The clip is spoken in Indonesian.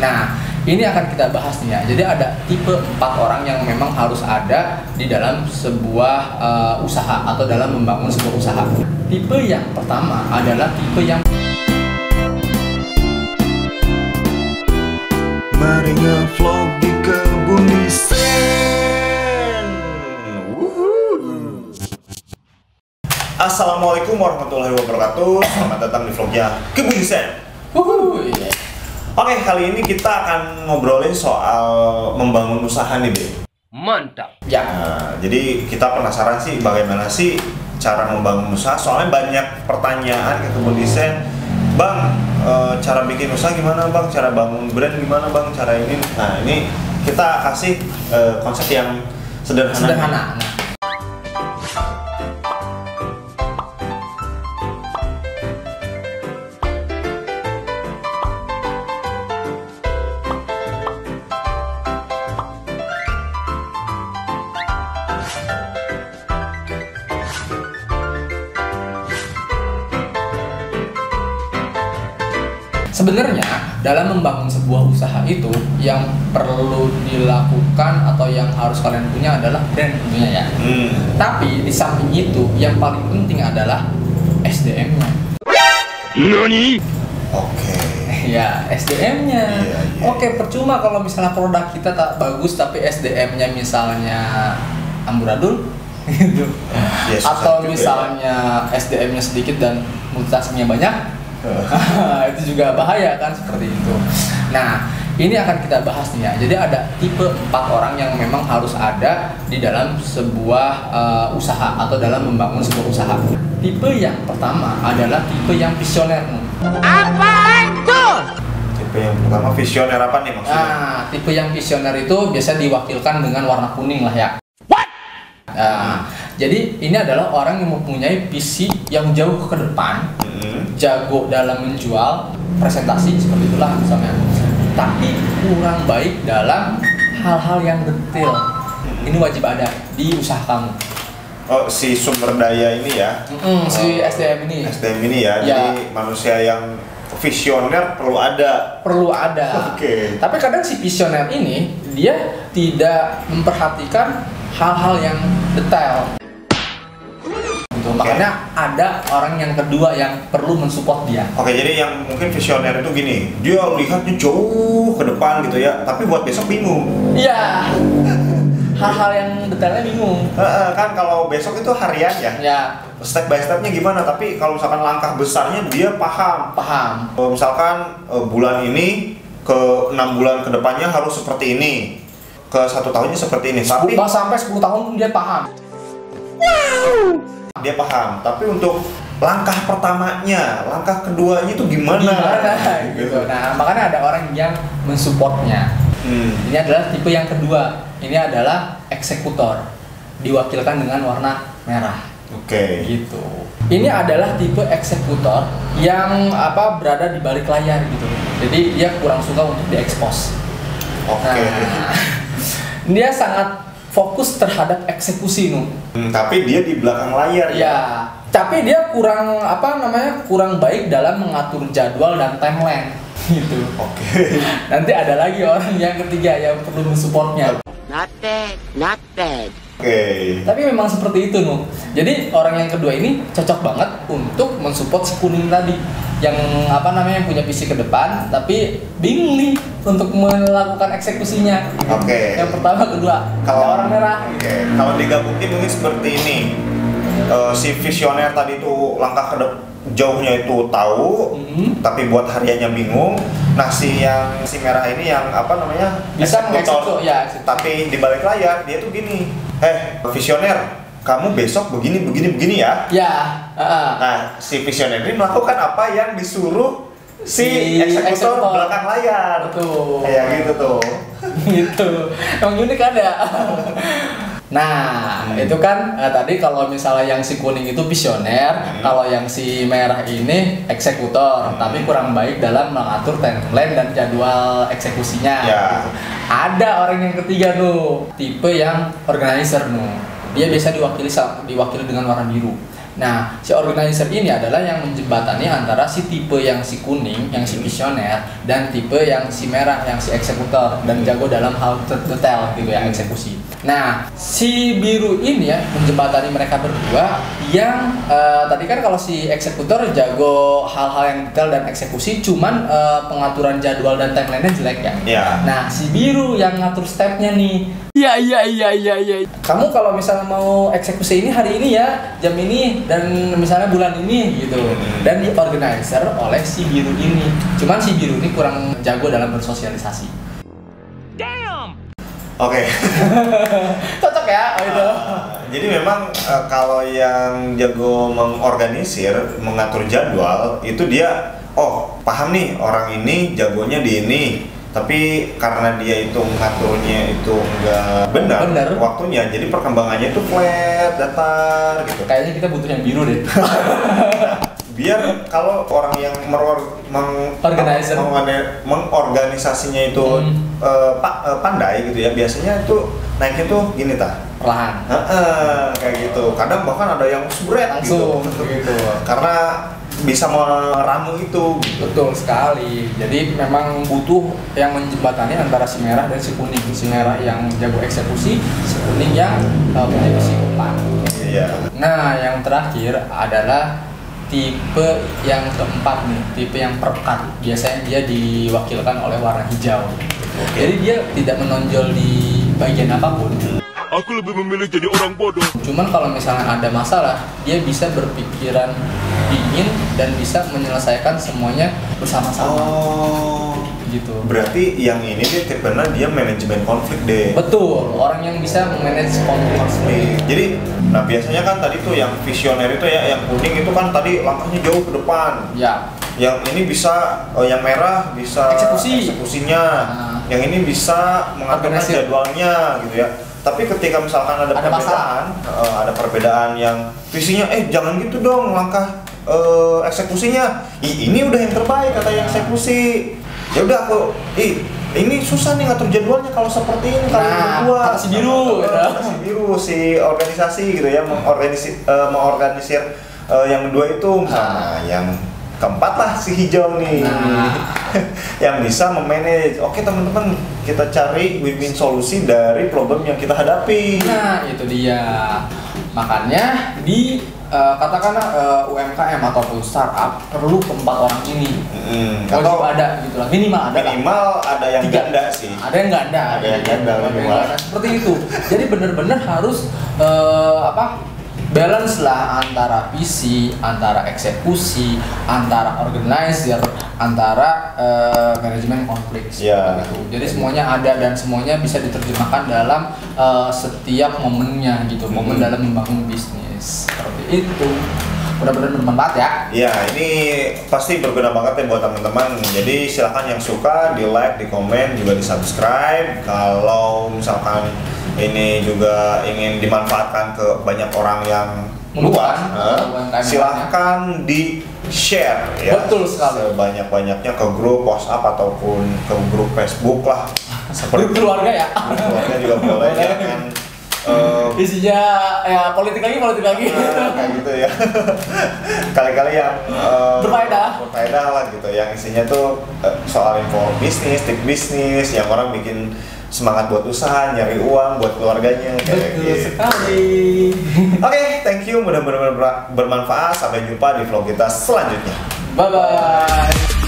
Nah, ini akan kita bahas nih ya. Jadi ada tipe 4 orang yang memang harus ada di dalam sebuah usaha atau dalam membangun sebuah usaha. Tipe yang pertama adalah tipe yang mari nge-vlog di Kebun Desain. Assalamualaikum warahmatullahi wabarakatuh. Selamat datang di vlognya Kebun Desain. Oke, kali ini kita akan ngobrolin soal membangun usaha nih, Be. mantap. Ya. Nah, jadi kita penasaran sih bagaimana sih cara membangun usaha. Soalnya banyak pertanyaan ke Kebun Desain, Bang, cara bikin usaha gimana, Bang? Cara bangun brand gimana, Bang? Cara ini. Nah, ini kita kasih konsep yang sederhana. Sebenarnya dalam membangun sebuah usaha itu yang perlu dilakukan atau yang harus kalian punya adalah brand tentunya ya. Tapi di samping itu yang paling penting adalah SDM-nya. Nani? Oke. Ya, SDM-nya. Iya. Oke, percuma kalau misalnya produk kita tak bagus tapi SDM-nya misalnya amburadul gitu. Ya, atau juga, misalnya SDM-nya sedikit dan multitasking-nya banyak. Itu juga bahaya kan seperti itu. Nah, ini akan kita bahas nih ya. Jadi ada tipe 4 orang yang memang harus ada di dalam sebuah usaha atau dalam membangun sebuah usaha. Tipe yang pertama adalah tipe yang visioner. Apa itu? Tipe yang pertama visioner apa nih maksudnya? Nah, tipe yang visioner itu biasa diwakilkan dengan warna kuning lah ya. Nah, jadi ini adalah orang yang mempunyai visi yang jauh ke depan, jago dalam menjual, presentasi seperti itulah misalnya. Tapi kurang baik dalam hal-hal yang detail. Ini wajib ada di usaha kamu. Oh, si sumber daya ini ya? Si SDM ini. SDM ini ya, Ya. jadi manusia yang visioner perlu ada. Perlu ada. Oke. Tapi kadang si visioner ini dia tidak memperhatikan hal-hal yang detail. Gitu. Makanya ada orang yang kedua yang perlu mensupport dia. Oke, jadi yang mungkin visioner itu gini, dia lihatnya jauh ke depan gitu ya, tapi buat besok bingung. Iya. Hal-hal yang detailnya bingung. Kan kalau besok itu harian ya, Ya, step by stepnya gimana, tapi kalau misalkan langkah besarnya dia paham. Misalkan bulan ini ke 6 bulan ke depannya harus seperti ini, ke 1 tahunnya seperti ini, tapi sampai 10 tahun dia paham. dia paham, tapi untuk langkah pertamanya, langkah keduanya itu gimana? Gitu. Nah, makanya ada orang yang mensupportnya. Ini adalah tipe yang kedua. Ini adalah eksekutor, diwakilkan dengan warna merah. Oke. Gitu. Ini adalah tipe eksekutor yang berada di balik layar gitu. Jadi dia kurang suka untuk diekspos. Oke. Nah, dia sangat fokus terhadap eksekusi Tapi dia di belakang layar ya. Tapi dia kurang baik dalam mengatur jadwal dan timeline gitu. Oke. Nanti ada lagi orang yang ketiga yang perlu mensupportnya. Not bad. Oke. Tapi memang seperti itu Jadi orang yang kedua ini cocok banget untuk mensupport si kuning tadi yang punya visi ke depan tapi bingung nih untuk melakukan eksekusinya. Oke. Yang pertama, kedua. Kalau orang merah. Oke. Kalau digabungin mungkin seperti ini. Si visioner tadi itu langkah jauhnya itu tahu, tapi buat hariannya bingung. Nah, si merah ini yang Bisa eksekutor, ya. tapi di balik layar dia tuh gini, visioner, kamu besok begini ya. Ya. Nah, si visioner ini melakukan apa yang disuruh si eksekutor belakang layar. Betul. Kayak gitu tuh. Gitu. Yang unik ada. Nah, itu kan tadi kalau misalnya yang si kuning itu visioner, kalau yang si merah ini eksekutor, tapi kurang baik dalam mengatur timeline dan jadwal eksekusinya. Ya. Ada orang yang ketiga tipe yang organizer Dia biasa diwakili dengan warna biru. Nah, si organizer ini adalah yang menjembatani antara si tipe yang si kuning, yang si visioner, dan tipe yang si merah, yang si eksekutor dan jago dalam hal detail gitu ya, eksekusi. Nah, si biru ini ya menjembatani mereka berdua yang tadi kan kalau si eksekutor jago hal-hal yang detail dan eksekusi, cuman pengaturan jadwal dan timeline-nya jelek ya. Iya. Nah, si biru yang ngatur stepnya nih. Iya. Kamu kalau misalnya mau eksekusi ini hari ini ya, jam ini dan misalnya bulan ini gitu. Dan diorganizer oleh si biru ini. Cuman si biru ini kurang jago dalam bersosialisasi. Oke. Cocok ya, itu. Jadi memang kalau yang jago mengorganisir, mengatur jadwal itu dia paham nih orang ini jagonya di ini. Tapi karena dia itu ngaturnya itu nggak benar waktunya, jadi perkembangannya itu flat, datar gitu. Kayaknya kita butuh yang biru deh. Biar kalau orang yang mengorganisasinya itu pandai gitu ya, biasanya itu naiknya tuh gini perlahan. Kayak gitu. Kadang bahkan ada yang spread langsung gitu. Karena bisa meramu itu. Betul sekali. Jadi memang butuh yang menjembatani antara si merah dan si kuning. Si merah yang jago eksekusi, si kuning yang punya visi depan. Iya. Nah, yang terakhir adalah tipe yang keempat nih, tipe yang perekat. Biasanya dia diwakilkan oleh warna hijau. Jadi dia tidak menonjol di bagian apapun. Aku lebih memilih jadi orang bodoh. Cuman kalau misalnya ada masalah, dia bisa berpikiran dingin dan bisa menyelesaikan semuanya bersama-sama. Gitu. Berarti yang ini dia tipenya dia manajemen konflik deh. Betul, orang yang bisa memanage konflik. Jadi, nah biasanya kan tadi tuh yang visioner itu ya, yang kuning itu kan tadi langkahnya jauh ke depan. Ya. Yang ini bisa, yang merah bisa eksekusinya. Yang ini bisa mengatur jadwalnya gitu ya. Tapi ketika misalkan ada perbedaan yang visinya, jangan gitu dong langkah eksekusinya. Ini udah yang terbaik kata yang eksekusi. Ya udah aku, ini susah nih ngatur jadwalnya kalau seperti ini kalau berdua. Si biru, si biru, si organisasi gitu ya, mengorganisir yang dua itu misalnya. Yang keempat lah si hijau nih, yang bisa memanage. Oke teman-teman, kita cari win-win solusi dari problem yang kita hadapi. Nah itu dia. Makanya di katakanlah UMKM ataupun startup perlu keempat orang ini. Kalau ada gitulah, minimal ada yang ganda sih. Ada yang ganda. Seperti itu. Jadi benar-benar harus balance lah antara visi, antara eksekusi, antara organizer, antara manajemen konflik. Gitu. Jadi semuanya ada dan semuanya bisa diterjemahkan dalam setiap momennya gitu, momen dalam membangun bisnis. Seperti itu. Benar-benar bermanfaat ya. Ya, ini pasti berguna banget ya buat teman-teman. Jadi silahkan yang suka di like, di komen, juga di subscribe. Kalau misalkan ini juga ingin dimanfaatkan ke banyak orang yang luas, silahkan di share ya. Betul sekali. Sebanyak-banyaknya ke grup WhatsApp ataupun ke grup Facebook lah. Seperti keluarga ya. Keluarga juga boleh ya kan. Isinya ya politik lagi kayak gitu ya. Kali-kali yang berfaedah lah gitu, yang isinya tuh soal info bisnis, tip bisnis, yang orang bikin semangat buat usaha, nyari uang buat keluarganya kayak gitu. Sekali. Oke, thank you, mudah-mudahan bermanfaat. Sampai jumpa di vlog kita selanjutnya. Bye bye.